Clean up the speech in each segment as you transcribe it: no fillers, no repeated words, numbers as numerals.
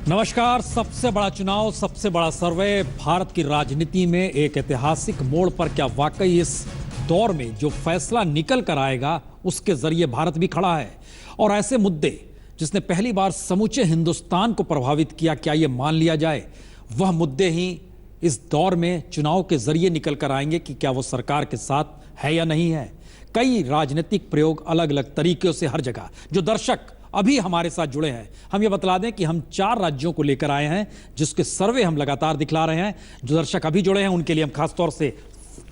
नमस्कार। सबसे बड़ा चुनाव, सबसे बड़ा सर्वे, भारत की राजनीति में एक ऐतिहासिक मोड़ पर क्या वाकई इस दौर में जो फैसला निकल कर आएगा उसके जरिए भारत भी खड़ा है। और ऐसे मुद्दे जिसने पहली बार समूचे हिंदुस्तान को प्रभावित किया, क्या यह मान लिया जाए, वह मुद्दे ही इस दौर में चुनाव के जरिए निकल कर आएंगे कि क्या वो सरकार के साथ है या नहीं है। कई राजनीतिक प्रयोग अलग अलग तरीकों से हर जगह। जो दर्शक अभी हमारे साथ जुड़े हैं, हम ये बतला दें कि हम 4 राज्यों को लेकर आए हैं जिसके सर्वे हम लगातार दिखला रहे हैं। जो दर्शक अभी जुड़े हैं उनके लिए हम खासतौर से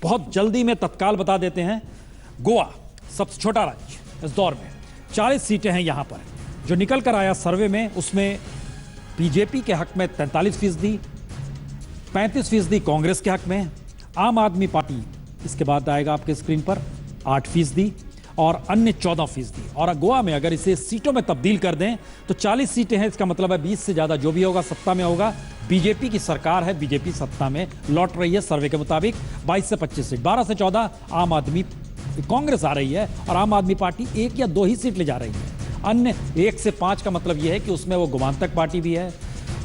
बहुत जल्दी में तत्काल बता देते हैं। गोवा सबसे छोटा राज्य इस दौर में, 40 सीटें हैं यहां पर। जो निकल कर आया सर्वे में, उसमें बीजेपी के हक में 43%, 35% कांग्रेस के हक में, आम आदमी पार्टी इसके बाद आएगा आपके स्क्रीन पर 8% और अन्य 14%। और गोवा में अगर इसे सीटों में तब्दील कर दें तो 40 सीटें हैं, इसका मतलब है 20 से ज्यादा जो भी होगा सत्ता में होगा। बीजेपी की सरकार है, बीजेपी सत्ता में लौट रही है सर्वे के मुताबिक। 22 से 25 सीट, 12 से 14 आम आदमी कांग्रेस आ रही है और आम आदमी पार्टी 1 या 2 ही सीट ले जा रही है। अन्य 1 से 5 का मतलब यह है कि उसमें वो गोमांतक पार्टी भी है,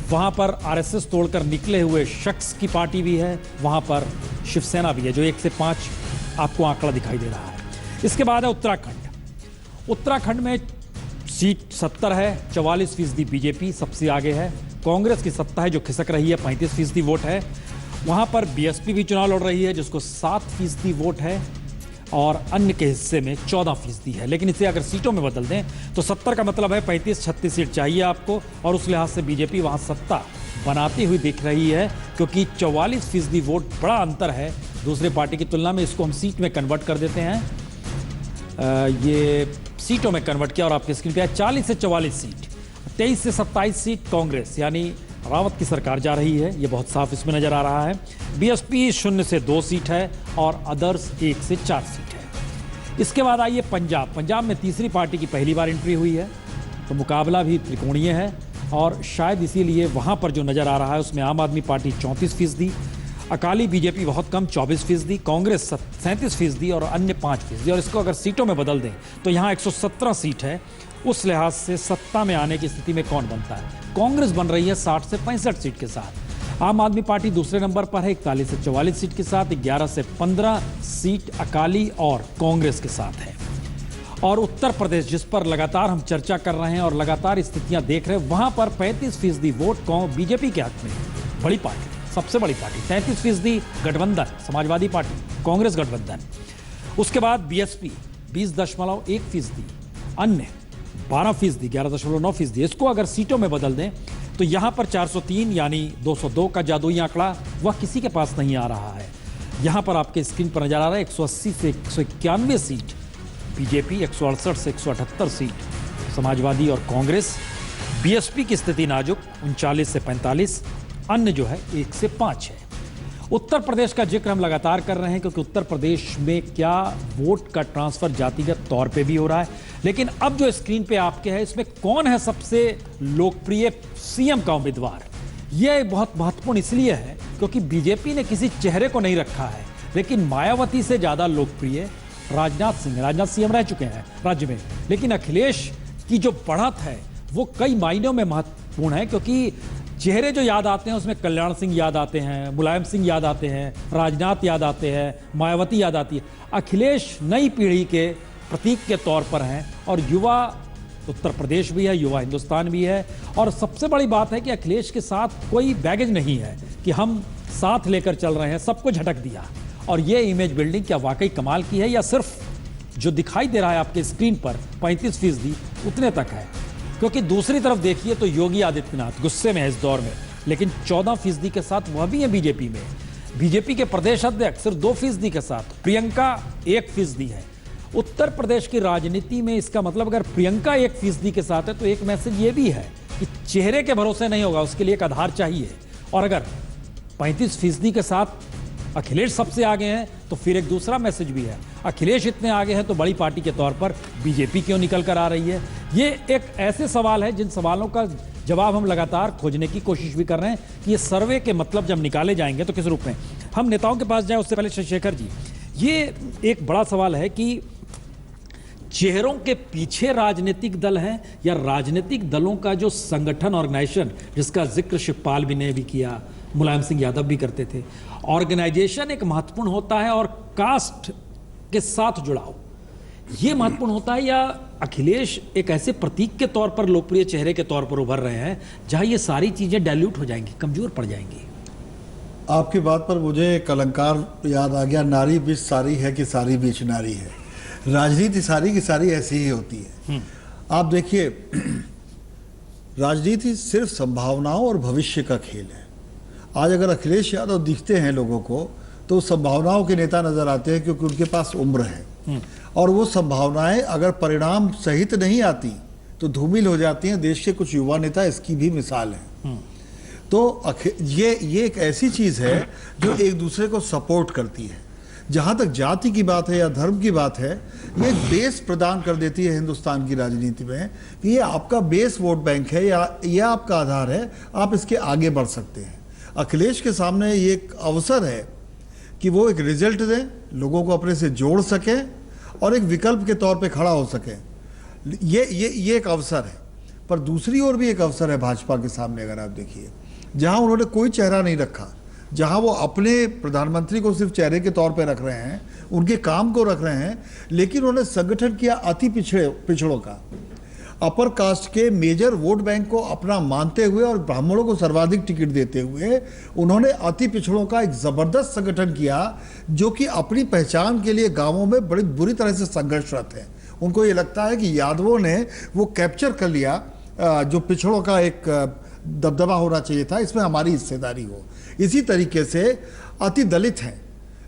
वहां पर आरएसएस तोड़कर निकले हुए शख्स की पार्टी भी है, वहां पर शिवसेना भी है, जो 1 से 5 आपको आंकड़ा दिखाई दे रहा है। इसके बाद है उत्तराखंड। उत्तराखंड में सीट 70 है, 44% बीजेपी सबसे आगे है। कांग्रेस की सत्ता है जो खिसक रही है, 35% वोट है। वहां पर बीएसपी भी चुनाव लड़ रही है जिसको 7% वोट है और अन्य के हिस्से में 14% है। लेकिन इसे अगर सीटों में बदल दें तो 70 का मतलब है 35-36 सीट चाहिए आपको, और उस लिहाज से बीजेपी वहां सत्ता बनाती हुई दिख रही है क्योंकि 44% वोट बड़ा अंतर है दूसरे पार्टी की तुलना में। इसको हम सीट में कन्वर्ट कर देते हैं, ये सीटों में कन्वर्ट किया और आपके स्क्रीन पे है 40 से 44 सीट। 23 से 27 सीट कांग्रेस यानी रावत की सरकार जा रही है, ये बहुत साफ इसमें नजर आ रहा है। बीएसपी 0 से 2 सीट है और अदर्स 1 से 4 सीट है। इसके बाद आइए पंजाब। पंजाब में तीसरी पार्टी की पहली बार एंट्री हुई है तो मुकाबला भी त्रिकोणीय है और शायद इसीलिए वहां पर जो नजर आ रहा है उसमें आम आदमी पार्टी 34%, अकाली बीजेपी बहुत कम 24%, कांग्रेस 37% और अन्य 5%। और इसको अगर सीटों में बदल दें तो यहाँ 117 सीट है। उस लिहाज से सत्ता में आने की स्थिति में कौन बनता है? कांग्रेस बन रही है 60 से 65 सीट के साथ। आम आदमी पार्टी दूसरे नंबर पर है 41 से 44 सीट के साथ। 11 से 15 सीट अकाली और कांग्रेस के साथ है। और उत्तर प्रदेश जिस पर लगातार हम चर्चा कर रहे हैं और लगातार स्थितियां देख रहे हैं, वहां पर 35% वोट बीजेपी के हक में। बड़ी पार्टी, सबसे बड़ी पार्टी 33% गठबंधन, समाजवादी पार्टी, कांग्रेस गठबंधन। उसके बाद बीएसपी 20.1%, अन्य 12%, 11.9%। इसको अगर सीटों में बदल दें तो यहां पर 403 यानी 202 का जादुई आंकड़ा वह किसी के पास नहीं आ रहा है। यहां पर आपके स्क्रीन पर नजर आ रहा है 180 से 191 सीट बीजेपी, 168 से 178 सीट समाजवादी और कांग्रेस। बीएसपी की स्थिति नाजुक 39 से 45, अन्य जो है 1 से 5 है। उत्तर प्रदेश का जिक्र हम लगातार कर रहे हैं क्योंकि उत्तर प्रदेश में क्या वोट का ट्रांसफर जातिगत तौर पे भी हो रहा है। लेकिन अब जो स्क्रीन पे आपके है इसमें कौन है सबसे लोकप्रिय सीएम का उम्मीदवार, यह बहुत महत्वपूर्ण इसलिए है क्योंकि बीजेपी ने किसी चेहरे को नहीं रखा है, लेकिन मायावती से ज्यादा लोकप्रिय राजनाथ सिंह रह चुके हैं राज्य में। लेकिन अखिलेश की जो बढ़त है वो कई मायनों में महत्वपूर्ण है क्योंकि चेहरे जो याद आते हैं उसमें कल्याण सिंह याद आते हैं, मुलायम सिंह याद आते हैं, राजनाथ याद आते हैं, मायावती याद आती है। अखिलेश नई पीढ़ी के प्रतीक के तौर पर हैं और युवा उत्तर प्रदेश भी है, युवा हिंदुस्तान भी है। और सबसे बड़ी बात है कि अखिलेश के साथ कोई बैगेज नहीं है कि हम साथ लेकर चल रहे हैं, सबको झटक दिया। और ये इमेज बिल्डिंग क्या वाकई कमाल की है या सिर्फ जो दिखाई दे रहा है आपके स्क्रीन पर 35% उतने तक है? क्योंकि दूसरी तरफ देखिए तो योगी आदित्यनाथ गुस्से में है इस दौर में, लेकिन 14% के साथ वह भी है बीजेपी में। बीजेपी के प्रदेश अध्यक्ष सिर्फ 2% के साथ, प्रियंका 1% है। उत्तर प्रदेश की राजनीति में इसका मतलब अगर प्रियंका 1% के साथ है तो एक मैसेज ये भी है कि चेहरे के भरोसे नहीं होगा, उसके लिए एक आधार चाहिए। और अगर 35% के साथ अखिलेश सबसे आगे हैं तो फिर एक दूसरा मैसेज भी है, अखिलेश इतने आगे हैं तो बड़ी पार्टी के तौर पर बीजेपी क्यों निकल कर आ रही है? ये एक ऐसे सवाल है जिन सवालों का जवाब हम लगातार खोजने की कोशिश भी कर रहे हैं कि ये सर्वे के मतलब जब निकाले जाएंगे तो किस रूप में। हम नेताओं के पास जाए उससे पहले शशिशेखर जी, ये एक बड़ा सवाल है कि चेहरों के पीछे राजनीतिक दल हैं या राजनीतिक दलों का जो संगठन ऑर्गेनाइजेशन, जिसका जिक्र शिवपाल भी ने भी किया, मुलायम सिंह यादव भी करते थे, ऑर्गेनाइजेशन एक महत्वपूर्ण होता है और कास्ट के साथ जुड़ाव ये महत्वपूर्ण होता है, या अखिलेश एक ऐसे प्रतीक के तौर पर, लोकप्रिय चेहरे के तौर पर उभर रहे हैं जहां ये सारी चीजें डाइल्यूट हो जाएंगी, कमजोर पड़ जाएंगी? आपकी बात पर मुझे एक अलंकार याद आ गया, नारी बीच सारी है कि सारी बीच नारी है। राजनीति सारी की सारी ऐसी ही होती है। आप देखिए, राजनीति सिर्फ संभावनाओं और भविष्य का खेल है। आज अगर अखिलेश यादव दिखते हैं लोगों को तो संभावनाओं के नेता नजर आते हैं, क्योंकि उनके पास उम्र है और वो संभावनाएं अगर परिणाम सहित नहीं आती तो धूमिल हो जाती हैं। देश के कुछ युवा नेता इसकी भी मिसाल हैं। तो ये एक ऐसी चीज है जो एक दूसरे को सपोर्ट करती है। जहां तक जाति की बात है या धर्म की बात है, ये एक बेस प्रदान कर देती है हिंदुस्तान की राजनीति में कि ये आपका बेस वोट बैंक है या ये आपका आधार है, आप इसके आगे बढ़ सकते हैं। अखिलेश के सामने ये एक अवसर है कि वो एक रिजल्ट दें, लोगों को अपने से जोड़ सकें और एक विकल्प के तौर पे खड़ा हो सकें। ये एक अवसर है। पर दूसरी ओर भी एक अवसर है भाजपा के सामने। अगर आप देखिए, जहां उन्होंने कोई चेहरा नहीं रखा, जहां वो अपने प्रधानमंत्री को सिर्फ चेहरे के तौर पे रख रहे हैं, उनके काम को रख रहे हैं, लेकिन उन्होंने संगठन किया अति पिछड़ों का, अपर कास्ट के मेजर वोट बैंक को अपना मानते हुए और ब्राह्मणों को सर्वाधिक टिकट देते हुए उन्होंने अति पिछड़ों का एक जबरदस्त संगठन किया, जो कि अपनी पहचान के लिए गांवों में बड़ी बुरी तरह से संघर्षरत है। उनको ये लगता है कि यादवों ने वो कैप्चर कर लिया, जो पिछड़ों का एक दबदबा होना चाहिए था, इसमें हमारी हिस्सेदारी हो। इसी तरीके से अति दलित हैं,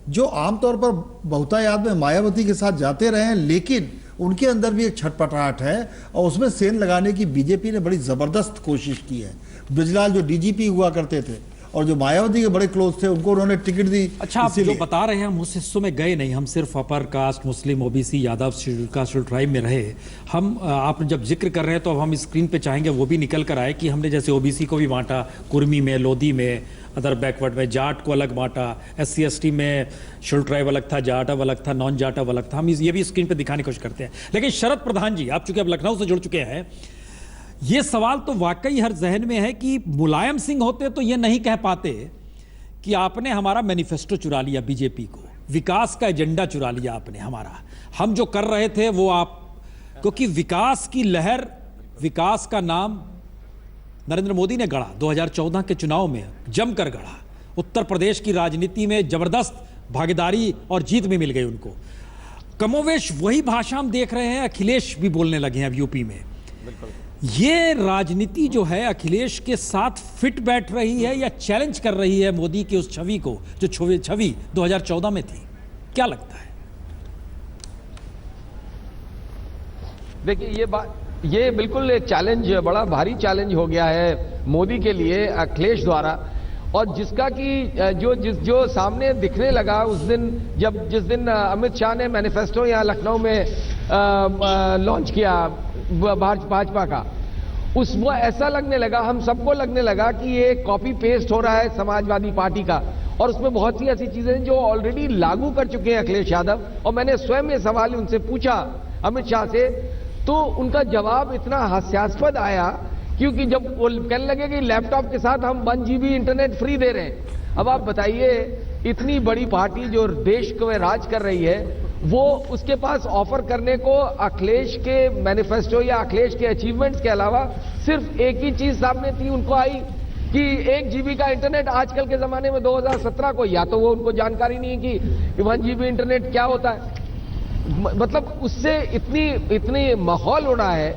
जो आमतौर पर बहुतायात में मायावती के साथ जाते रहे हैं, लेकिन उनके अंदर भी एक छटपटाहट है और उसमें सेंध लगाने की बीजेपी ने बड़ी ज़बरदस्त कोशिश की है। ब्रिजलाल जो डीजीपी हुआ करते थे और जो मायावती के बड़े क्लोज थे, उनको उन्होंने टिकट दी। अच्छा, आप जो बता रहे हैं हम उस हिस्सों में गए नहीं, हम सिर्फ upper caste, Muslim, OBC, Yadav, schedule caste, schedule tribe में रहे हम। आप जब जिक्र कर रहे हैं तो अब हम स्क्रीन पे चाहेंगे वो भी निकल कर आए कि हमने जैसे ओबीसी को भी बांटा, कुर्मी में, लोधी में, अदर बैकवर्ड में, जाट को अलग बांटा, SC ST में शेड्यूल ट्राइब अलग था, जाट अब अलग था, नॉन जाट अब अलग था। हम ये भी स्क्रीन पे दिखाने की कोशिश करते हैं। लेकिन शरद प्रधान जी, आप चूंकि अब लखनऊ से जुड़ चुके हैं, ये सवाल तो वाकई हर जहन में है कि मुलायम सिंह होते तो ये नहीं कह पाते कि आपने हमारा मैनिफेस्टो चुरा लिया, बीजेपी को विकास का एजेंडा चुरा लिया आपने हमारा, हम जो कर रहे थे वो आप, क्योंकि विकास की लहर, विकास का नाम नरेंद्र मोदी ने गढ़ा, 2014 के चुनाव में जमकर गढ़ा, उत्तर प्रदेश की राजनीति में जबरदस्त भागीदारी और जीत भी मिल गई उनको। कमोवेश वही भाषा हम देख रहे हैं, अखिलेश भी बोलने लगे हैं अब यूपी में। ये राजनीति जो है अखिलेश के साथ फिट बैठ रही है या चैलेंज कर रही है मोदी की उस छवि को, जो छवि 2014 में थी? क्या लगता है? देखिए, ये बिल्कुल एक चैलेंज, बड़ा भारी चैलेंज हो गया है मोदी के लिए अखिलेश द्वारा, और जिसका कि जो सामने दिखने लगा उस दिन, जिस दिन अमित शाह ने मैनिफेस्टो यहाँ लखनऊ में लॉन्च किया भाजपा का, वो ऐसा लगने लगा, हम सबको लगने लगा कि ये कॉपी पेस्ट हो रहा है समाजवादी पार्टी का, और उसमें बहुत सी ऐसी चीजें हैं जो ऑलरेडी लागू कर चुके हैं अखिलेश यादव। और मैंने स्वयं ये सवाल उनसे पूछा अमित शाह से, तो उनका जवाब इतना हास्यास्पद आया, क्योंकि जब वो कहने लगे कि लैपटॉप के साथ हम 1 GB इंटरनेट फ्री दे रहे हैं। अब आप बताइए, इतनी बड़ी पार्टी जो देश को राज कर रही है, वो उसके पास ऑफर करने को अखिलेश के मैनिफेस्टो या अखिलेश के अचीवमेंट्स के अलावा सिर्फ एक ही चीज सामने थी उनको आई कि 1 GB का इंटरनेट। आजकल के जमाने में 2017 को या तो वो उनको जानकारी नहीं है कि 1 GB इंटरनेट क्या होता है। मतलब उससे इतनी माहौल हो रहा है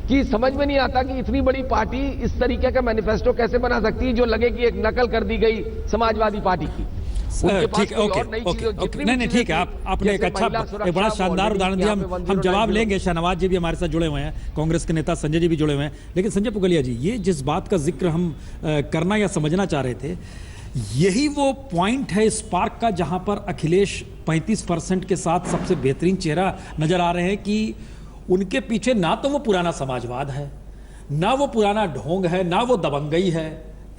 कि समझ में नहीं आता कि इतनी बड़ी पार्टी इस तरीके का मैनिफेस्टो कैसे बना सकती है जो लगे कि एक नकल कर दी गई समाजवादी पार्टी की। ठीक, ओके, नहीं, ठीक है, आपने एक अच्छा, एक बड़ा शानदार उदाहरण दिया। हम जवाब लेंगे। शहनवाज जी भी हमारे साथ जुड़े हुए हैं, कांग्रेस के नेता संजय जी भी जुड़े हुए हैं। लेकिन संजय पुगलिया जी, ये जिस बात का जिक्र हम करना या समझना चाह रहे थे, यही वो पॉइंट है स्पार्क का, जहां पर अखिलेश 35% के साथ सबसे बेहतरीन चेहरा नजर आ रहे हैं कि उनके पीछे ना तो वो पुराना समाजवाद है, ना वो पुराना ढोंग है, ना वो दबंगई है।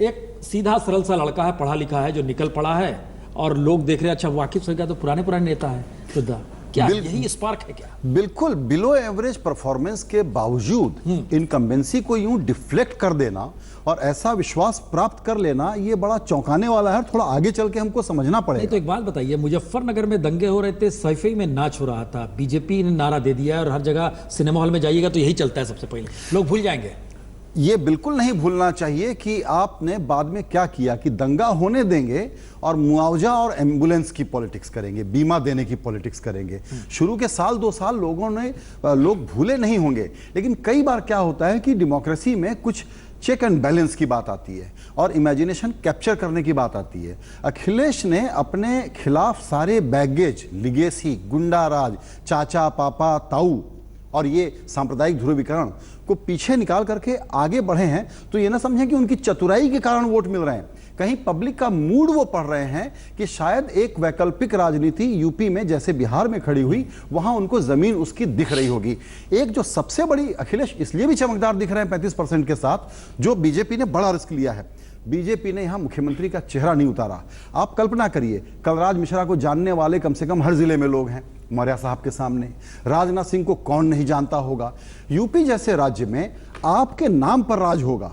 एक सीधा सरल सा लड़का है, पढ़ा लिखा है, जो निकल पड़ा है और लोग देख रहे हैं, अच्छा वाकिफ सर का तो पुराने नेता है। क्या यही स्पार्क है क्या? बिल्कुल, बिलो एवरेज परफॉर्मेंस के बावजूद इनकम्बेंसी को यूं डिफ्लेक्ट कर देना और ऐसा विश्वास प्राप्त कर लेना, ये बड़ा चौंकाने वाला है। थोड़ा आगे चल के हमको समझना पड़ेगा। तो एक बात बताइए, मुजफ्फरनगर में दंगे हो रहे थे, सैफई में नाच हो रहा था, बीजेपी ने नारा दे दिया और हर जगह सिनेमा हॉल में जाइएगा तो यही चलता है सबसे पहले, लोग भूल जाएंगे। ये बिल्कुल नहीं भूलना चाहिए कि आपने बाद में क्या किया कि दंगा होने देंगे और मुआवजा और एम्बुलेंस की पॉलिटिक्स करेंगे, बीमा देने की पॉलिटिक्स करेंगे। शुरू के साल 2 साल लोग भूले नहीं होंगे, लेकिन कई बार क्या होता है कि डेमोक्रेसी में कुछ चेक एंड बैलेंस की बात आती है और इमेजिनेशन कैप्चर करने की बात आती है। अखिलेश ने अपने खिलाफ सारे बैगेज, लिगेसी, गुंडा राज, चाचा पापा ताऊ और ये सांप्रदायिक ध्रुवीकरण को पीछे निकाल करके आगे बढ़े हैं। तो ये ना समझें कि उनकी चतुराई के कारण वोट मिल रहे हैं, कहीं पब्लिक का मूड वो पढ़ रहे हैं कि शायद एक वैकल्पिक राजनीति यूपी में जैसे बिहार में खड़ी हुई, वहां उनको जमीन उसकी दिख रही होगी। एक जो सबसे बड़ी, अखिलेश इसलिए भी चमकदार दिख रहे हैं 35% के साथ, जो बीजेपी ने बड़ा रिस्क लिया है। बीजेपी ने यहां मुख्यमंत्री का चेहरा नहीं उतारा। आप कल्पना करिए, कलराज मिश्रा को जानने वाले कम से कम हर जिले में लोग हैं मौर्य साहब के सामने। राजनाथ सिंह को कौन नहीं जानता होगा। यूपी जैसे राज्य में आपके नाम पर राज होगा,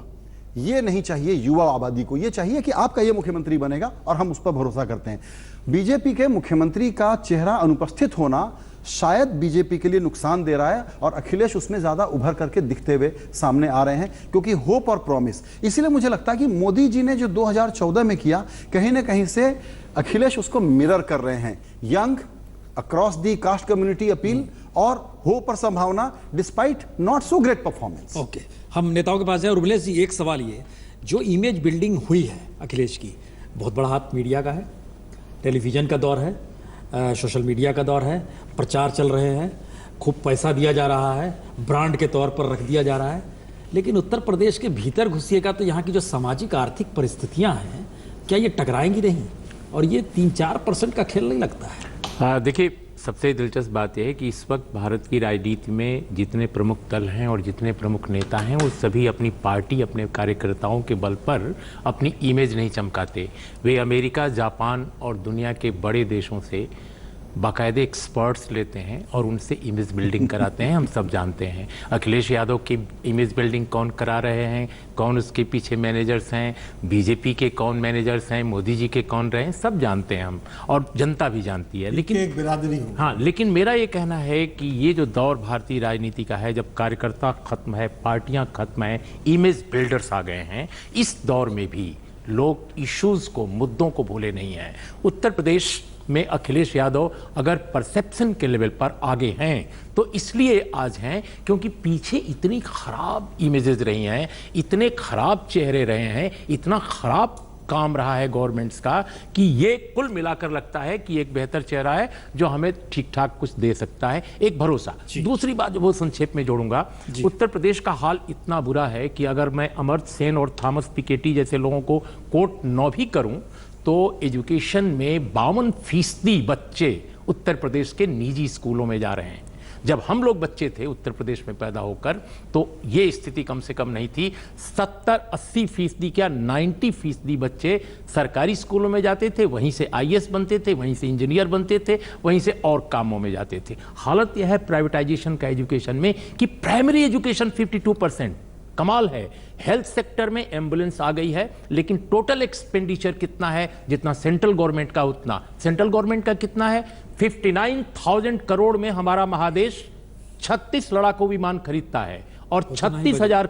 ये नहीं चाहिए युवा आबादी को। ये चाहिए कि आपका ये मुख्यमंत्री बनेगा और हम उस पर भरोसा करते हैं। बीजेपी के मुख्यमंत्री का चेहरा अनुपस्थित होना शायद बीजेपी के लिए नुकसान दे रहा है और अखिलेश उसमें ज्यादा उभर करके दिखते हुए सामने आ रहे हैं, क्योंकि होप और प्रॉमिस। इसलिए मुझे लगता है कि मोदी जी ने जो 2014 में किया, कहीं ना कहीं से अखिलेश उसको मिरर कर रहे हैं। Young, across the cast community appeal और होप और संभावना despite not so great performance. Okay, हम नेताओं के पास जाए। उर्मिलेश जी, एक सवाल ये, जो इमेज बिल्डिंग हुई है अखिलेश की, बहुत बड़ा हाथ मीडिया का है, टेलीविजन का दौर है, सोशल मीडिया का दौर है, प्रचार चल रहे हैं, खूब पैसा दिया जा रहा है, ब्रांड के तौर पर रख दिया जा रहा है। लेकिन उत्तर प्रदेश के भीतर घुसिएगा तो यहाँ की जो सामाजिक आर्थिक परिस्थितियाँ हैं, क्या ये टकराएंगी नहीं? और ये 3-4% का खेल नहीं लगता है? देखिए, सबसे दिलचस्प बात यह है कि इस वक्त भारत की राजनीति में जितने प्रमुख दल हैं और जितने प्रमुख नेता हैं, वो सभी अपनी पार्टी, अपने कार्यकर्ताओं के बल पर अपनी इमेज नहीं चमकाते। वे अमेरिका, जापान और दुनिया के बड़े देशों से बाकायदे एक्सपर्ट्स लेते हैं और उनसे इमेज बिल्डिंग कराते हैं। हम सब जानते हैं अखिलेश यादव की इमेज बिल्डिंग कौन करा रहे हैं, कौन उसके पीछे मैनेजर्स हैं, बीजेपी के कौन मैनेजर्स हैं, मोदी जी के कौन रहे हैं, सब जानते हैं हम, और जनता भी जानती है। लेकिन एक बिरादरी हो। हाँ, लेकिन मेरा ये कहना है कि ये जो दौर भारतीय राजनीति का है, जब कार्यकर्ता खत्म है, पार्टियां खत्म है, इमेज बिल्डर्स आ गए हैं, इस दौर में भी लोग इश्यूज को, मुद्दों को भूले नहीं हैं। उत्तर प्रदेश में अखिलेश यादव अगर परसेप्शन के लेवल पर आगे हैं तो इसलिए आज हैं क्योंकि पीछे इतनी खराब इमेजेस रही हैं, इतने खराब चेहरे रहे हैं, इतना खराब काम रहा है गवर्नमेंट्स का, कि ये कुल मिलाकर लगता है कि एक बेहतर चेहरा है जो हमें ठीक ठाक कुछ दे सकता है, एक भरोसा। दूसरी बात जो बहुत संक्षेप में जोड़ूंगा, उत्तर प्रदेश का हाल इतना बुरा है कि अगर मैं अमर्त्य सेन और थॉमस पिकेटी जैसे लोगों को कोट न भी करूं तो एजुकेशन में 52% बच्चे उत्तर प्रदेश के निजी स्कूलों में जा रहे हैं। जब हम लोग बच्चे थे उत्तर प्रदेश में पैदा होकर तो ये स्थिति कम से कम नहीं थी। 70-80% क्या 90% बच्चे सरकारी स्कूलों में जाते थे, वहीं से IAS बनते थे, वहीं से इंजीनियर बनते थे, वहीं से और कामों में जाते थे। हालत यह है प्राइवेटाइजेशन का एजुकेशन में कि प्राइमरी एजुकेशन 52%, कमाल है। हेल्थ सेक्टर में एम्बुलेंस आ गई है, लेकिन टोटल एक्सपेंडिचर कितना है, जितना सेंट्रल गवर्नमेंट का उतना। सेंट्रल गवर्नमेंट का कितना है? 59,000 करोड़ में हमारा महादेश 36 लड़ाकू विमान खरीदता है और 36,000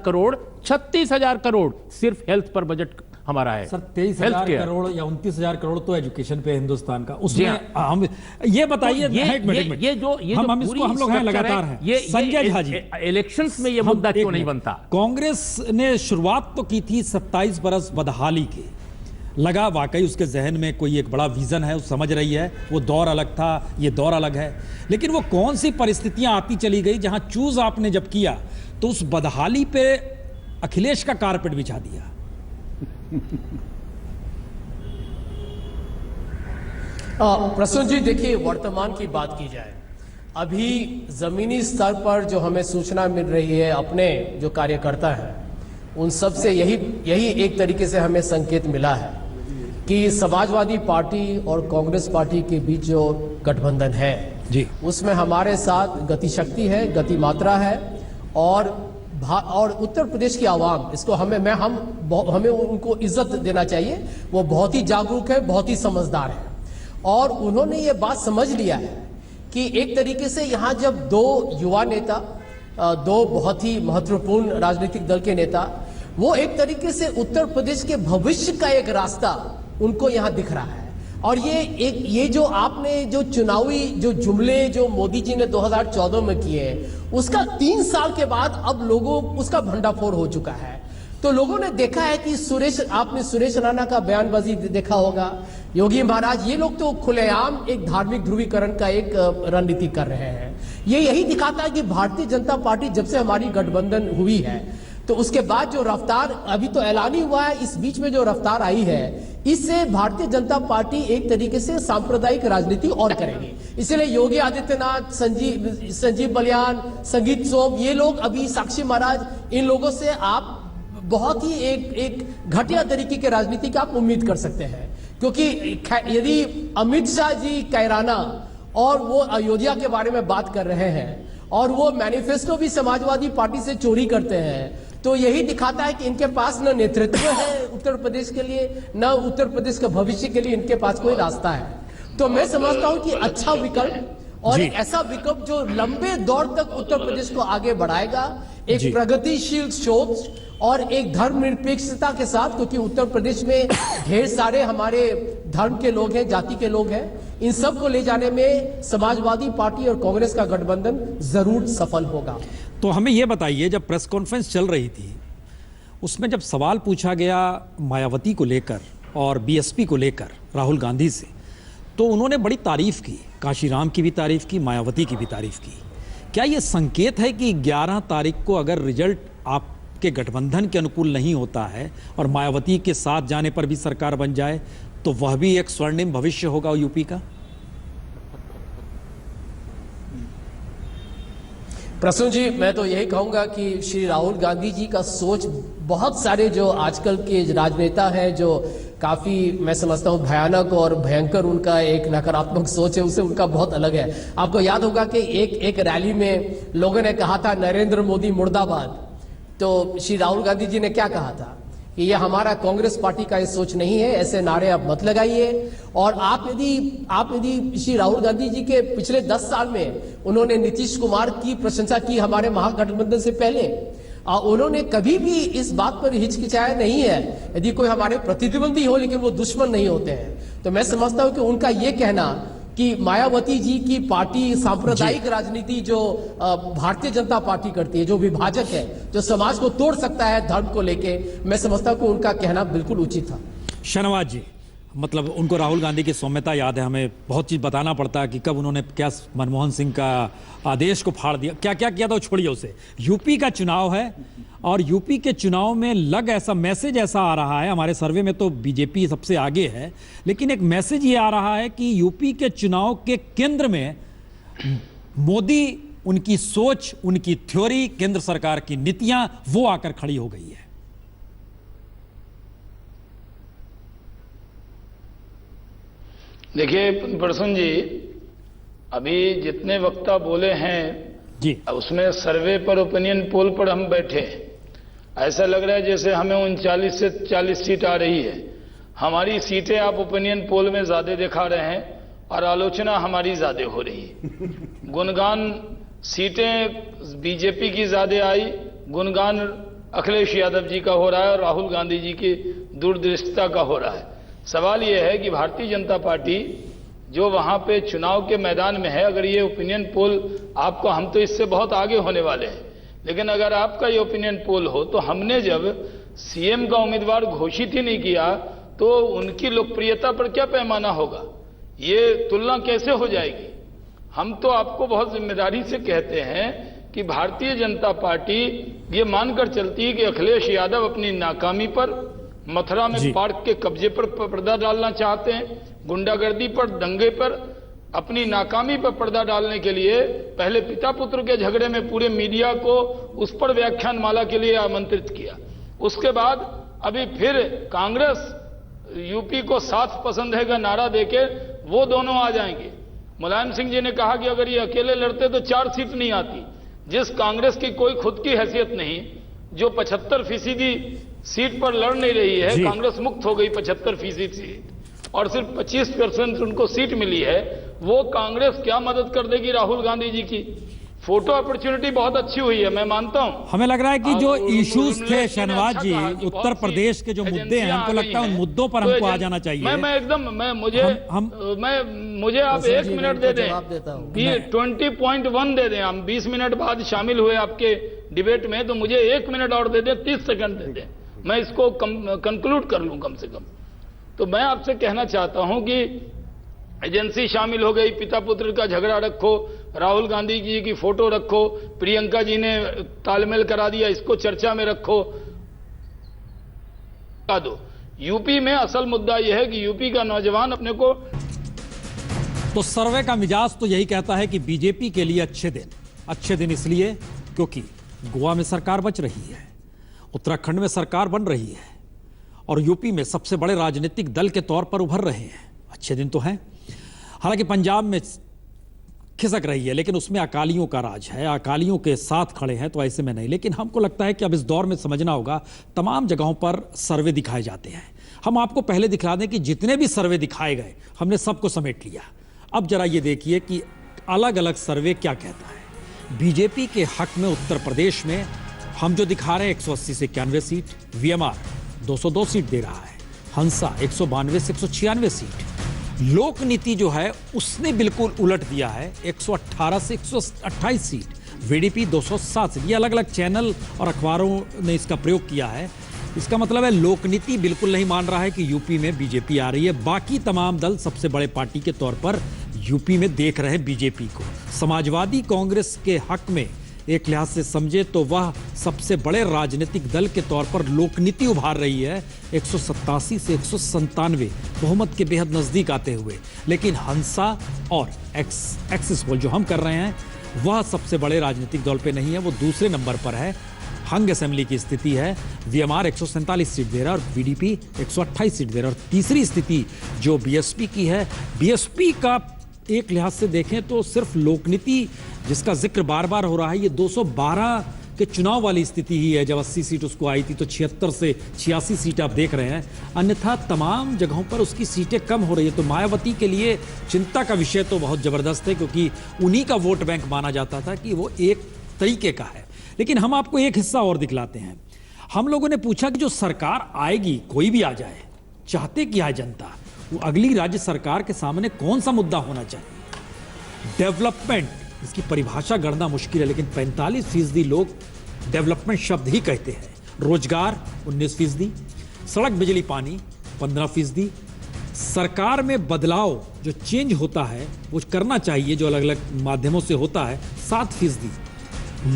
करोड़ सिर्फ हेल्थ पर बजट हमारा है। सर 23,000 करोड़ या 29,000 करोड़ तो एजुकेशन पे हिंदुस्तान का, उसमें हम ये बताइए। ये जो हम इसको हम लोग हैं लगातार हैं। ये संजय झा जी, इलेक्शंस में ये मुद्दा क्यों नहीं बनता? कांग्रेस ने शुरुआत तो की थी 27 बरस बदहाली की, लगा वाकई उसके जहन में कोई एक बड़ा विजन है, वो समझ रही है, वो दौर अलग था, ये दौर अलग है। लेकिन वो कौन सी परिस्थितियां आती चली गई जहां चूज आपने जब किया तो उस बदहाली पे अखिलेश का कारपेट बिछा दिया। प्रसून जी, देखिए, वर्तमान की बात की जाए, अभी जमीनी स्तर पर जो हमें सूचना मिल रही है, अपने जो कार्यकर्ता हैं उन सब से यही एक तरीके से हमें संकेत मिला है कि समाजवादी पार्टी और कांग्रेस पार्टी के बीच जो गठबंधन है जी। उसमें हमारे साथ गति शक्ति है, गति मात्रा है, और उत्तर प्रदेश की आवाम, इसको हमें उनको इज्जत देना चाहिए। वो बहुत ही जागरूक है, बहुत ही समझदार है, और उन्होंने ये बात समझ लिया है कि एक तरीके से यहाँ जब दो युवा नेता, दो बहुत ही महत्वपूर्ण राजनीतिक दल के नेता, वो एक तरीके से उत्तर प्रदेश के भविष्य का एक रास्ता उनको यहाँ दिख रहा है। और ये जो आपने जो चुनावी जो जुमले जो मोदी जी ने 2014 में किए, उसका 3 साल के बाद अब लोगों उसका भंडाफोड़ हो चुका है। तो लोगों ने देखा है कि आपने सुरेश राणा का बयानबाजी देखा होगा, योगी महाराज, ये लोग तो खुलेआम एक धार्मिक ध्रुवीकरण का एक रणनीति कर रहे हैं। ये यही दिखाता है कि भारतीय जनता पार्टी जब से हमारी गठबंधन हुई है, तो उसके बाद जो रफ्तार, अभी तो ऐलान ही हुआ है, इस बीच में जो रफ्तार आई है, इससे भारतीय जनता पार्टी एक तरीके से सांप्रदायिक राजनीति और करेगी। इसलिए योगी आदित्यनाथ, संजीव बलियान, संगीत सोम, ये लोग, अभी साक्षी महाराज, इन लोगों से आप बहुत ही एक घटिया तरीके के राजनीति की आप उम्मीद कर सकते हैं। क्योंकि यदि अमित शाह जी कैराना और वो अयोध्या के बारे में बात कर रहे हैं, और वो मैनिफेस्टो भी समाजवादी पार्टी से चोरी करते हैं, तो यही दिखाता है कि इनके पास न नेतृत्व है उत्तर प्रदेश के लिए, न उत्तर प्रदेश के भविष्य के लिए इनके पास कोई रास्ता है। तो मैं समझता हूं कि अच्छा विकल्प और एक ऐसा विकल्प जो लंबे दौर तक उत्तर प्रदेश को आगे बढ़ाएगा, एक प्रगतिशील सोच और एक धर्मनिरपेक्षता के साथ, क्योंकि उत्तर प्रदेश में ढेर सारे हमारे धर्म के लोग हैं, जाति के लोग हैं, इन सब को ले जाने में समाजवादी पार्टी और कांग्रेस का गठबंधन जरूर सफल होगा। तो हमें यह बताइए, जब प्रेस कॉन्फ्रेंस चल रही थी, उसमें जब सवाल पूछा गया मायावती को लेकर और बीएसपी को लेकर राहुल गांधी से, तो उन्होंने बड़ी तारीफ की, काशीराम की भी तारीफ की, मायावती की भी तारीफ की। क्या ये संकेत है कि 11 तारीख को अगर रिजल्ट आपके गठबंधन के अनुकूल नहीं होता है और मायावती के साथ जाने पर भी सरकार बन जाए, तो वह भी एक स्वर्णिम भविष्य होगा यूपी का? प्रसून जी, मैं तो यही कहूंगा कि श्री राहुल गांधी जी का सोच, बहुत सारे जो आजकल के राजनेता हैं जो काफी, मैं समझता हूं, भयानक और भयंकर उनका एक नकारात्मक सोच है, उससे उनका बहुत अलग है। आपको याद होगा कि एक रैली में लोगों ने कहा था नरेंद्र मोदी मुर्दाबाद, तो श्री राहुल गांधी जी ने क्या कहा था कि ये हमारा कांग्रेस पार्टी का ये सोच नहीं है, ऐसे नारे आप मत लगाइए। और आप यदि श्री राहुल गांधी जी के पिछले 10 साल में उन्होंने नीतीश कुमार की प्रशंसा की हमारे महागठबंधन से पहले, उन्होंने कभी भी इस बात पर हिचकिचाया नहीं है यदि कोई हमारे प्रतिद्वंदी हो, लेकिन वो दुश्मन नहीं होते हैं। तो मैं समझता हूं कि उनका ये कहना कि मायावती जी की पार्टी सांप्रदायिक राजनीति जो भारतीय जनता पार्टी करती है, जो विभाजक है, जो समाज को तोड़ सकता है धर्म को लेके, मैं समझता हूं कि उनका कहना बिल्कुल उचित था। शाहनवाज जी, मतलब उनको राहुल गांधी की सौम्यता याद है, हमें बहुत चीज़ बताना पड़ता है कि कब उन्होंने क्या मनमोहन सिंह का आदेश को फाड़ दिया, क्या क्या किया था, छोड़िए उसे। यूपी का चुनाव है और यूपी के चुनाव में ऐसा मैसेज ऐसा आ रहा है, हमारे सर्वे में तो बीजेपी सबसे आगे है, लेकिन एक मैसेज ये आ रहा है कि यूपी के चुनाव के केंद्र में मोदी, उनकी सोच, उनकी थ्योरी, केंद्र सरकार की नीतियां, वो आकर खड़ी हो गई है। देखिए प्रसून जी, अभी जितने वक्ता बोले हैं जी, उसमें सर्वे पर, ओपिनियन पोल पर हम बैठे, ऐसा लग रहा है जैसे हमें 39 से 40 सीट आ रही है। हमारी सीटें आप ओपिनियन पोल में ज्यादा दिखा रहे हैं और आलोचना हमारी ज्यादा हो रही है। गुणगान सीटें बीजेपी की ज्यादा आई, गुणगान अखिलेश यादव जी का हो रहा है और राहुल गांधी जी की दूरदृष्टता का हो रहा है। सवाल यह है कि भारतीय जनता पार्टी जो वहां पे चुनाव के मैदान में है, अगर ये ओपिनियन पोल आपको, हम तो इससे बहुत आगे होने वाले हैं, लेकिन अगर आपका ये ओपिनियन पोल हो, तो हमने जब सीएम का उम्मीदवार घोषित ही नहीं किया तो उनकी लोकप्रियता पर क्या पैमाना होगा, ये तुलना कैसे हो जाएगी। हम तो आपको बहुत जिम्मेदारी से कहते हैं कि भारतीय जनता पार्टी ये मानकर चलती है कि अखिलेश यादव अपनी नाकामी पर, मथुरा में पार्क के कब्जे पर पर्दा डालना चाहते हैं, गुंडागर्दी पर, दंगे पर, अपनी नाकामी पर पर्दा डालने के लिए पहले पिता पुत्र के झगड़े में पूरे मीडिया को उस पर व्याख्यानमाला के लिए आमंत्रित किया। उसके बाद अभी फिर कांग्रेस यूपी को साथ पसंद है का नारा देके वो दोनों आ जाएंगे। मुलायम सिंह जी ने कहा कि अगर ये अकेले लड़ते तो 4 सीट नहीं आती। जिस कांग्रेस की कोई खुद की हैसियत नहीं, जो 75% सीट पर लड़ नहीं रही है, कांग्रेस मुक्त हो गई 75% सीट और सिर्फ 25% उनको सीट मिली है, वो कांग्रेस क्या मदद कर देगी राहुल गांधी जी की? फोटो अपॉर्चुनिटी बहुत अच्छी हुई है, मैं मानता हूं। हमें लग रहा है कि जो इश्यूज थे शहनवाज जी, उत्तर प्रदेश के जो मुद्दे हैं, हमको लगता है उन मुद्दों पर हमको आ जाना चाहिए। मैं एकदम मुझे आप 1 मिनट दे दें, 20.1 दे दें, हम 20 मिनट बाद शामिल हुए आपके डिबेट में, तो मुझे 1 मिनट और दे दें, 30 सेकंड दे दें, मैं इसको कंक्लूड कर लूं कम से कम। तो मैं आपसे कहना चाहता हूं कि एजेंसी शामिल हो गई, पिता पुत्र का झगड़ा रखो, राहुल गांधी जी की फोटो रखो, प्रियंका जी ने तालमेल करा दिया, इसको चर्चा में रखो, दो। यूपी में असल मुद्दा यह है कि यूपी का नौजवान अपने को, तो सर्वे का मिजाज तो यही कहता है कि बीजेपी के लिए अच्छे दिन इसलिए क्योंकि गोवा में सरकार बच रही है, उत्तराखंड में सरकार बन रही है और यूपी में सबसे बड़े राजनीतिक दल के तौर पर उभर रहे हैं। अच्छे दिन तो हैं। हालांकि पंजाब में खिसक रही है, लेकिन उसमें अकालियों का राज है, अकालियों के साथ खड़े हैं, तो ऐसे में नहीं। लेकिन हमको लगता है कि अब इस दौर में समझना होगा, तमाम जगहों पर सर्वे दिखाए जाते हैं। हम आपको पहले दिखा दें कि जितने भी सर्वे दिखाए गए हमने सबको समेट लिया। अब जरा ये देखिए कि अलग अलग सर्वे क्या कहता है। बीजेपी के हक में उत्तर प्रदेश में हम जो दिखा रहे हैं 180 से 91 सीट, वीएमआर 202 सीट दे रहा है, हंसा 192 से 196 सीट, लोक नीति जो है उसने बिल्कुल उलट दिया है, 118 से 128 सीट, वीडीपी 207 सीट। ये अलग अलग चैनल और अखबारों ने इसका प्रयोग किया है। इसका मतलब है लोक नीति बिल्कुल नहीं मान रहा है कि यूपी में बीजेपी आ रही है। बाकी तमाम दल सबसे बड़े पार्टी के तौर पर यूपी में देख रहे हैं बीजेपी को। समाजवादी कांग्रेस के हक में एक लिहाज से समझे तो वह सबसे बड़े राजनीतिक दल के तौर पर लोकनीति उभार रही है, 187 से 197 बहुमत के बेहद नजदीक आते हुए। लेकिन हंसा और एक्सिस पोल जो हम कर रहे हैं वह सबसे बड़े राजनीतिक दल पे नहीं है, वो दूसरे नंबर पर है। हंग असेंबली की स्थिति है, वीएमआर 147 सीट दे रहा है और वीडीपी 128 सीट दे रहा है। और तीसरी स्थिति जो बीएसपी की है, बीएसपी का एक लिहाज से देखें तो सिर्फ लोकनीति जिसका जिक्र बार बार हो रहा है, ये 212 के चुनाव वाली स्थिति ही है। जब 80 सीट उसको आई थी तो 76 से 86 सीट आप देख रहे हैं, अन्यथा तमाम जगहों पर उसकी सीटें कम हो रही है। तो मायावती के लिए चिंता का विषय तो बहुत जबरदस्त है, क्योंकि उन्हीं का वोट बैंक माना जाता था कि वो एक तरीके का है। लेकिन हम आपको एक हिस्सा और दिखलाते हैं। हम लोगों ने पूछा कि जो सरकार आएगी, कोई भी आ जाए, चाहते क्या है जनता, वो अगली राज्य सरकार के सामने कौन सा मुद्दा होना चाहिए। डेवलपमेंट, इसकी परिभाषा गढ़ना मुश्किल है, लेकिन 45% लोग डेवलपमेंट शब्द ही कहते हैं। रोजगार 19%, सड़क बिजली पानी 15%, सरकार में बदलाव जो चेंज होता है वो करना चाहिए जो अलग अलग माध्यमों से होता है 7%,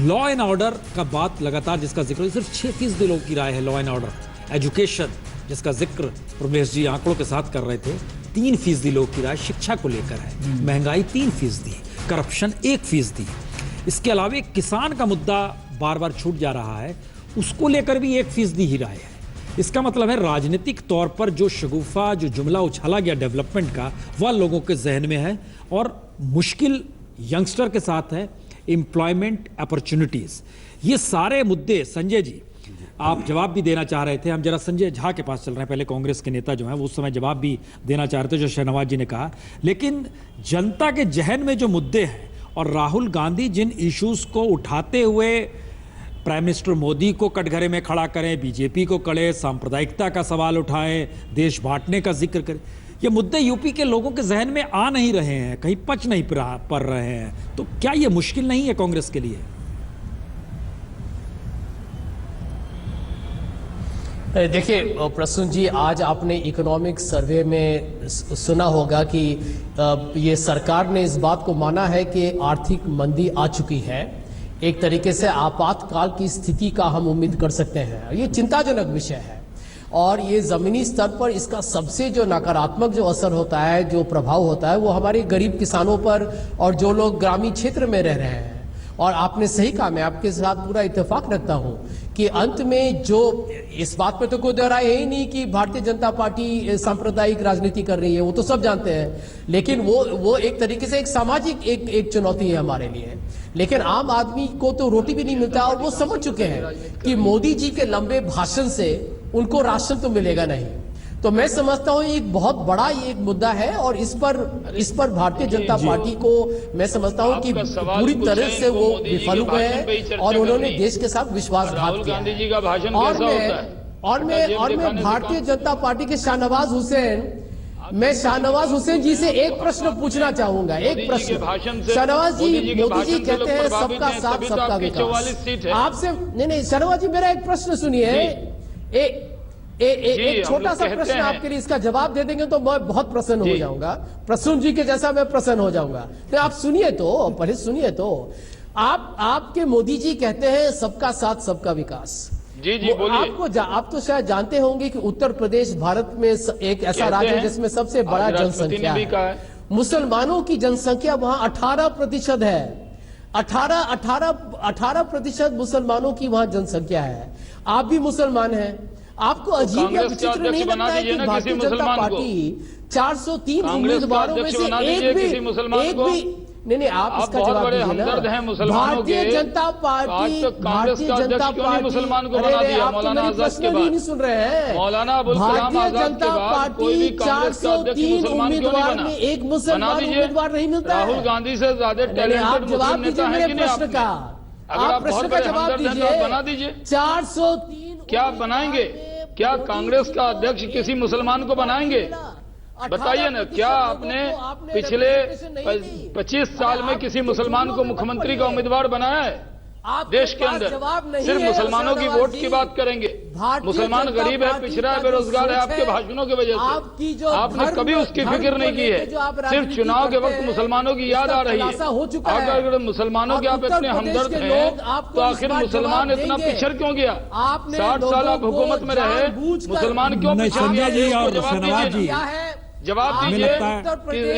लॉ एंड ऑर्डर का बात लगातार जिसका जिक्र सिर्फ 6% लोगों की राय है लॉ एंड ऑर्डर। एजुकेशन जिसका जिक्र प्रमेश जी आंकड़ों के साथ कर रहे थे, 3% लोगों की राय शिक्षा को लेकर है। महंगाई 3%, करप्शन 1%। इसके अलावा किसान का मुद्दा बार बार छूट जा रहा है, उसको लेकर भी 1% ही राय है। इसका मतलब है राजनीतिक तौर पर जो शगुफा, जो जुमला उछाला गया डेवलपमेंट का, वह लोगों के जहन में है। और मुश्किल यंगस्टर के साथ है एम्प्लॉयमेंट अपॉर्चुनिटीज। ये सारे मुद्दे, संजय जी आप जवाब भी देना चाह रहे थे, हम जरा संजय झा के पास चल रहे हैं, पहले कांग्रेस के नेता जो हैं वो उस समय जवाब भी देना चाह रहे थे जो शहनवाज जी ने कहा। लेकिन जनता के जहन में जो मुद्दे हैं और राहुल गांधी जिन इश्यूज को उठाते हुए प्राइम मिनिस्टर मोदी को कटघरे में खड़ा करें, बीजेपी को कड़े सांप्रदायिकता का सवाल उठाएं, देश बांटने का जिक्र करें, ये मुद्दे यूपी के लोगों के जहन में आ नहीं रहे हैं, कहीं पच नहीं पड़ रहे हैं। तो क्या ये मुश्किल नहीं है कांग्रेस के लिए? देखिए प्रसून जी, आज आपने इकोनॉमिक सर्वे में सुना होगा कि ये सरकार ने इस बात को माना है कि आर्थिक मंदी आ चुकी है, एक तरीके से आपातकाल की स्थिति का हम उम्मीद कर सकते हैं। ये चिंताजनक विषय है और ये जमीनी स्तर पर इसका सबसे जो नकारात्मक जो असर होता है, जो प्रभाव होता है, वो हमारे गरीब किसानों पर और जो लोग ग्रामीण क्षेत्र में रह रहे हैं और आपने सही कहा, मैं आपके साथ पूरा इत्तेफाक रखता हूं कि अंत में जो इस बात पे तो कोई दोहराए है ही नहीं कि भारतीय जनता पार्टी सांप्रदायिक राजनीति कर रही है, वो तो सब जानते हैं। लेकिन वो एक तरीके से एक सामाजिक एक चुनौती है हमारे लिए। लेकिन आम आदमी को तो रोटी भी नहीं मिलता और वो समझ चुके हैं कि मोदी जी के लंबे भाषण से उनको राशन तो मिलेगा नहीं। तो मैं समझता हूं एक बहुत बड़ा ये एक मुद्दा है और इस पर भारतीय जनता पार्टी को मैं समझता हूं कि पूरी तरह से वो विफल हुए हैं और उन्होंने देश के साथ विश्वासघात किया। गांधी जी का भाषण और कैसा होता है? और मैं भारतीय जनता पार्टी के शाहनवाज हुसैन जी से एक प्रश्न पूछना चाहूंगा। एक प्रश्न, शाहनवाज जी, मोदी जी कहते हैं सबका साथ सबका विकास। आपसे नहीं शाहनवाज जी, मेरा एक प्रश्न सुनिए। एक छोटा सा प्रश्न आपके लिए, इसका जवाब दे देंगे तो मैं बहुत प्रसन्न हो जाऊंगा, प्रसून जी के जैसा मैं प्रसन्न हो जाऊंगा। तो आप सुनिए तो, पहले सुनिए तो। आपके मोदी जी कहते हैं सबका साथ सबका विकास। जी बोलिए। आप तो शायद जानते होंगे कि उत्तर प्रदेश भारत में एक ऐसा राज्य है जिसमें सबसे बड़ा जनसंख्या है। मुसलमानों की जनसंख्या वहां 18% है। 18% मुसलमानों की वहां जनसंख्या है। आप भी मुसलमान हैं। आपको अजीब या विचित्र नहीं लगता है कि भारतीय जनता पार्टी 403 उम्मीदवारों में से एक भी नहीं, आप इसका जवाब दीजिए ना। भारतीय जनता पार्टी मुसलमान को बना दिया? आप तो मेरे प्रश्न भी नहीं सुन रहे हैं। मौलाना अबुल कलाम भारतीय जनता पार्टी 403 उम्मीदवार में एक मुसलमान उम्मीदवार नहीं मिलता है। राहुल गांधी से ज्यादा टैलेंटेड आप जवाब दीजिए मेरे प्रश्न का, आप प्रश्न का जवाब दीजिए। बना दीजिए। 403 क्या बनाएंगे? क्या कांग्रेस का अध्यक्ष किसी मुसलमान को बनाएंगे? बताइए ना, क्या आपने पिछले 25 साल में किसी मुसलमान को मुख्यमंत्री का उम्मीदवार बनाया है देश के अंदर? सिर्फ मुसलमानों की वोट की बात करेंगे। मुसलमान गरीब है, पिछड़ा है, बेरोजगार है आपके भाषणों की वजह से। आपने कभी उसकी फिक्र नहीं की है। सिर्फ चुनाव के वक्त मुसलमानों की याद आ रही है। अगर मुसलमानों के आप इतने हमदर्द हैं तो आखिर मुसलमान इतना पिछड़ क्यों गया? 60 साल आप हुकूमत में रहे, मुसलमान क्यों पिछड़ गया? जवाब दीजिए।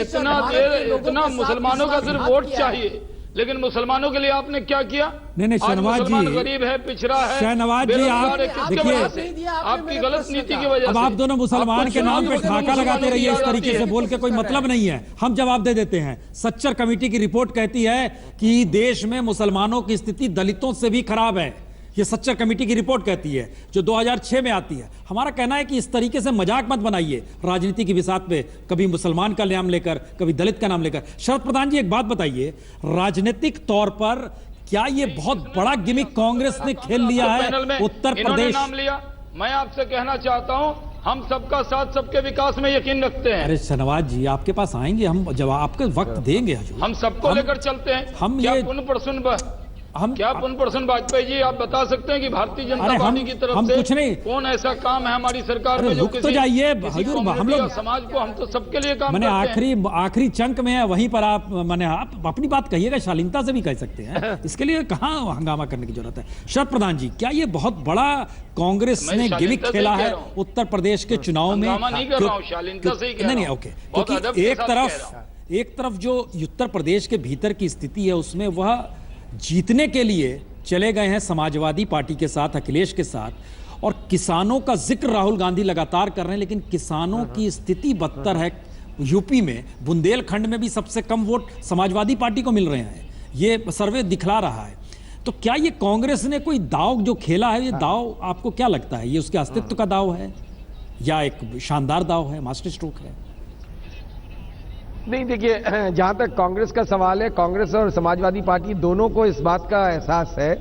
इतना मुसलमानों का सिर्फ वोट चाहिए, लेकिन मुसलमानों के लिए आपने क्या किया? नहीं शहनवाज जी, गरीब है, पिछड़ा है, शहनवाज जी, आप देखिए आपकी गलत नीति की वजह से। अब आप दोनों मुसलमान के नाम पे ठाका लगाते रहिए, इस तरीके से बोल के कोई मतलब नहीं है। हम जवाब दे देते हैं। सच्चर कमेटी की रिपोर्ट कहती है कि देश में मुसलमानों की स्थिति दलितों से भी खराब है। ये सच्चर कमेटी की रिपोर्ट कहती है, जो 2006 में आती है। हमारा कहना है कि इस तरीके से मजाक मत बनाइए राजनीति की बिसात पे, कभी मुसलमान का नाम लेकर, कभी दलित का नाम लेकर। शरद प्रधान जी, एक बात बताइए, राजनीतिक तौर पर क्या ये बहुत बड़ा गिमिक कांग्रेस ने खेल लिया है उत्तर प्रदेश? नाम लिया। मैं आपसे कहना चाहता हूं, हम सबका साथ सबके विकास में यकीन रखते हैं। अरे शहनवाज जी, आपके पास आएंगे, हम जवाब आपका वक्त देंगे। हम सबको लेकर चलते हैं। हम क्या ये पुनः प्रसन्न वाजपेयी जी, आप बता सकते हैं कि भारतीय जनता पार्टी की तरफ से कुछ नहीं, कौन ऐसा काम है हमारी सरकार में जो तो जाइए हम लोग समाज को, हम तो सबके लिए काम मैंने करते हैं। आखिरी चंक में है, वहीं पर आप अपनी बात कहिएगा, शालीनता से भी कह सकते हैं। इसके लिए कहां हंगामा करने की जरूरत है। शरद प्रधान जी, क्या ये बहुत बड़ा कांग्रेस ने गिमिक खेला है उत्तर प्रदेश के चुनाव में? नहीं कर रहा हूं, शालीनता से ही कह रहा हूं। नहीं, ओके, क्योंकि एक तरफ जो उत्तर प्रदेश के भीतर की स्थिति है, उसमें वह जीतने के लिए चले गए हैं समाजवादी पार्टी के साथ, अखिलेश के साथ, और किसानों का जिक्र राहुल गांधी लगातार कर रहे हैं, लेकिन किसानों की स्थिति बदतर है। यूपी में बुंदेलखंड में भी सबसे कम वोट समाजवादी पार्टी को मिल रहे हैं, ये सर्वे दिखला रहा है। तो क्या ये कांग्रेस ने कोई दांव जो खेला है, ये दांव आपको क्या लगता है, ये उसके अस्तित्व का दांव है या एक शानदार दांव है, मास्टर स्ट्रोक है? नहीं, देखिए, जहां तक कांग्रेस का सवाल है, कांग्रेस और समाजवादी पार्टी दोनों को इस बात का एहसास है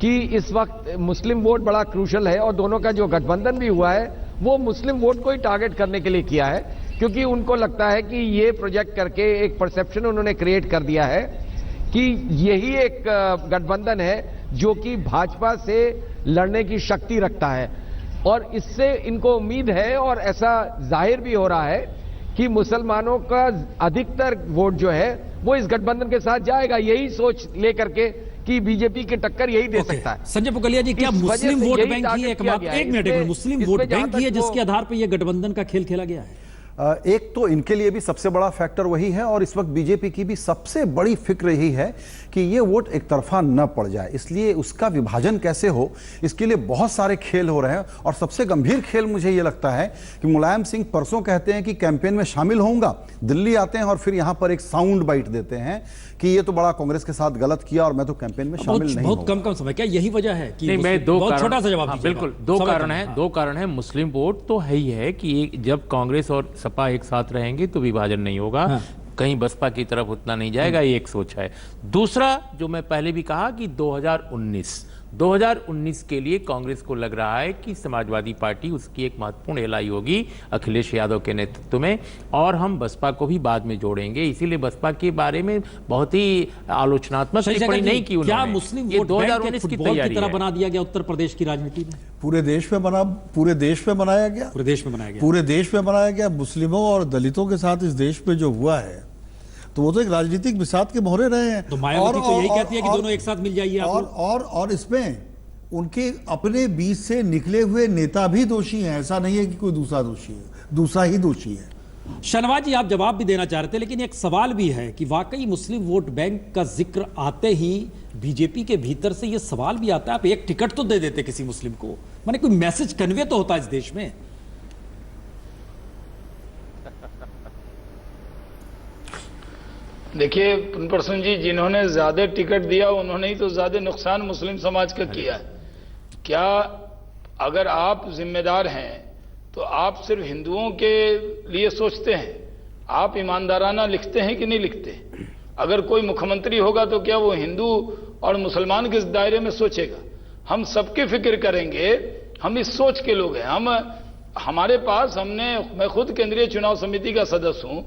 कि इस वक्त मुस्लिम वोट बड़ा क्रूशल है, और दोनों का जो गठबंधन भी हुआ है वो मुस्लिम वोट को ही टारगेट करने के लिए किया है, क्योंकि उनको लगता है कि ये प्रोजेक्ट करके एक परसेप्शन उन्होंने क्रिएट कर दिया है कि यही एक गठबंधन है जो कि भाजपा से लड़ने की शक्ति रखता है, और इससे इनको उम्मीद है, और ऐसा जाहिर भी हो रहा है कि मुसलमानों का अधिकतर वोट जो है वो इस गठबंधन के साथ जाएगा, यही सोच लेकर के कि बीजेपी की टक्कर यही दे सकता है। संजय पुगलिया जी, क्या मुस्लिम वोट बैंक ही एक मिनट, मुस्लिम वोट बैंक ही है जिसके आधार पर यह गठबंधन का खेल खेला गया है? एक तो इनके लिए भी सबसे बड़ा फैक्टर वही है, और इस वक्त बीजेपी की भी सबसे बड़ी फिक्र यही है कि ये वोट एक तरफा न पड़ जाए, इसलिए उसका विभाजन कैसे हो, इसके लिए बहुत सारे खेल हो रहे हैं। और सबसे गंभीर खेल मुझे ये लगता है कि मुलायम सिंह परसों कहते हैं कि कैंपेन में शामिल होऊंगा, दिल्ली आते हैं और फिर यहां पर एक साउंड बाइट देते हैं कि ये तो बड़ा कांग्रेस के साथ गलत किया और मैं तो कैंपेन में शामिल नहीं बहुत कम समय, क्या यही वजह है कि नहीं, मैं दो बहुत छोटा सा जवाब हाँ, दीजिएगा। बिल्कुल दो कारण है। मुस्लिम वोट तो है ही है कि जब कांग्रेस और सपा एक साथ रहेंगे तो विभाजन नहीं होगा, कहीं बसपा की तरफ उतना नहीं जाएगा, ये एक सोच है। दूसरा, जो मैं पहले भी कहा कि 2019 के लिए कांग्रेस को लग रहा है कि समाजवादी पार्टी उसकी एक महत्वपूर्ण एलाई होगी अखिलेश यादव के नेतृत्व में, और हम बसपा को भी बाद में जोड़ेंगे, इसीलिए बसपा के बारे में बहुत ही आलोचनात्मक टिप्पणी नहीं की उन्होंने। क्या मुस्लिम ये वोट 2019 की तैयारी तरह है। बना दिया गया उत्तर प्रदेश की राजनीति में? पूरे देश में बनाया गया, पूरे देश में बनाया गया। मुस्लिमों और दलितों के साथ इस देश में जो हुआ है, तो वो तो एक राजनीतिक विषाद के मोहरे रहे हैं। तो मायावती तो यही कहती है कि दोनों एक साथ मिल जाइए आप लोग। और इसमें उनके अपने बीच से निकले हुए नेता भी दोषी हैं, ऐसा नहीं है कि कोई दूसरा दोषी है, दूसरा ही दोषी है। शहनवाज जी, आप जवाब भी देना चाह रहे थे, लेकिन एक सवाल भी है कि वाकई मुस्लिम वोट बैंक का जिक्र आते ही बीजेपी के भीतर से ये सवाल भी आता है, आप एक टिकट तो दे देते किसी मुस्लिम को, माने कोई मैसेज कन्वे तो होता है इस देश में। देखिए प्रसन्न जी, जिन्होंने ज्यादा टिकट दिया उन्होंने ही तो ज्यादा नुकसान मुस्लिम समाज का किया है। क्या अगर आप जिम्मेदार हैं तो आप सिर्फ हिंदुओं के लिए सोचते हैं? आप ईमानदाराना लिखते हैं कि नहीं लिखते? अगर कोई मुख्यमंत्री होगा तो क्या वो हिंदू और मुसलमान के दायरे में सोचेगा? हम सबकी फिक्र करेंगे, हम इस सोच के लोग हैं। हमारे पास मैं खुद केंद्रीय चुनाव समिति का सदस्य हूं,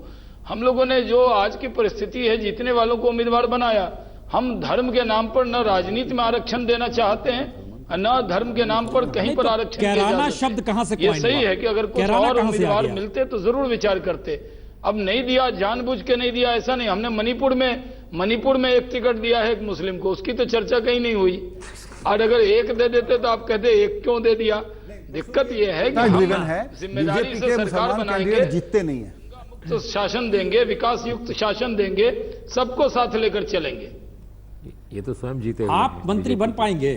हम लोगों ने जो आज की परिस्थिति है जीतने वालों को उम्मीदवार बनाया। हम धर्म के नाम पर न राजनीति में आरक्षण देना चाहते हैं, न धर्म के नाम पर कहीं पर आरक्षण दिया कैराना जा शब्द कहां से ये सही है कि अगर कुछ और उम्मीदवार मिलते तो जरूर विचार करते। अब नहीं दिया, जानबूझ के नहीं दिया ऐसा नहीं। हमने मणिपुर में एक टिकट दिया है एक मुस्लिम को, उसकी तो चर्चा कहीं नहीं हुई। और अगर एक दे देते तो आप कहते एक क्यों दे दिया? दिक्कत यह है कि जिम्मेदारी से सरकार बनाएंगे, जीतते नहीं है तो शासन देंगे, विकास युक्त शासन देंगे, सबको साथ लेकर चलेंगे। ये तो स्वयं जीते आप मंत्री बन पाएंगे?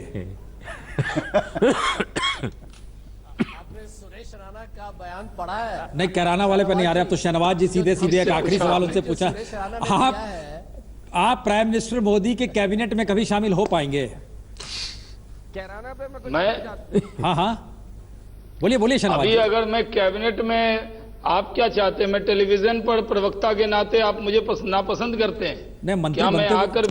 आपने सुरेश राणा का बयान पढ़ा है? नहीं, कैराना वाले पे नहीं आ रहे। अब तो शहनवाज जी सीधे एक आखिरी सवाल उनसे पूछा, आप प्राइम मिनिस्टर मोदी के कैबिनेट में कभी शामिल हो पाएंगे? कैराना पे हाँ बोलिए शहनवाज जी। अभी अगर मैं कैबिनेट में, आप क्या चाहते हैं? मैं टेलीविजन पर प्रवक्ता के नाते आप मुझे नापसंद करते हैं? नहीं, क्या मैं आकर,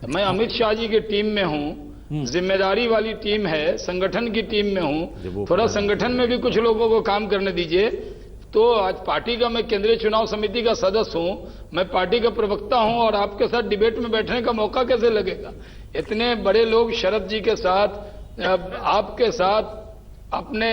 मैं अमित शाह जी की टीम में हूं, जिम्मेदारी वाली टीम है, संगठन की टीम में हूं, थोड़ा संगठन में भी कुछ लोगों को काम करने दीजिए। तो आज पार्टी का, मैं केंद्रीय चुनाव समिति का सदस्य हूं, मैं पार्टी का प्रवक्ता हूं, और आपके साथ डिबेट में बैठने का मौका कैसे लगेगा? इतने बड़े लोग शरद जी के साथ, आपके साथ, अपने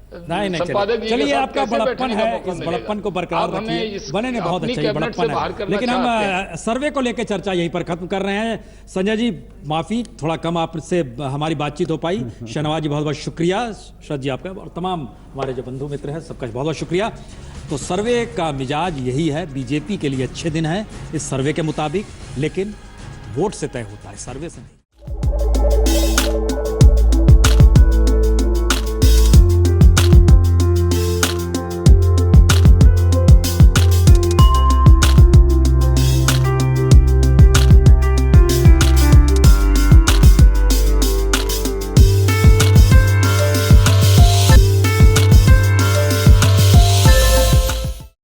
नहीं चलिए, आपका बड़प्पन है, इस बड़प्पन को बरकरार रखिए। बने ने बहुत अच्छा बड़प्पन है, लेकिन हम सर्वे को लेकर चर्चा यहीं पर खत्म कर रहे हैं। संजय जी माफी, थोड़ा कम आपसे हमारी बातचीत हो पाई। शहनवाज जी बहुत बहुत शुक्रिया, शरद जी आपका, और तमाम हमारे जो बंधु मित्र हैं सबका बहुत बहुत शुक्रिया। तो सर्वे का मिजाज यही है, बीजेपी के लिए अच्छे दिन है इस सर्वे के मुताबिक, लेकिन वोट से तय होता है, सर्वे से नहीं।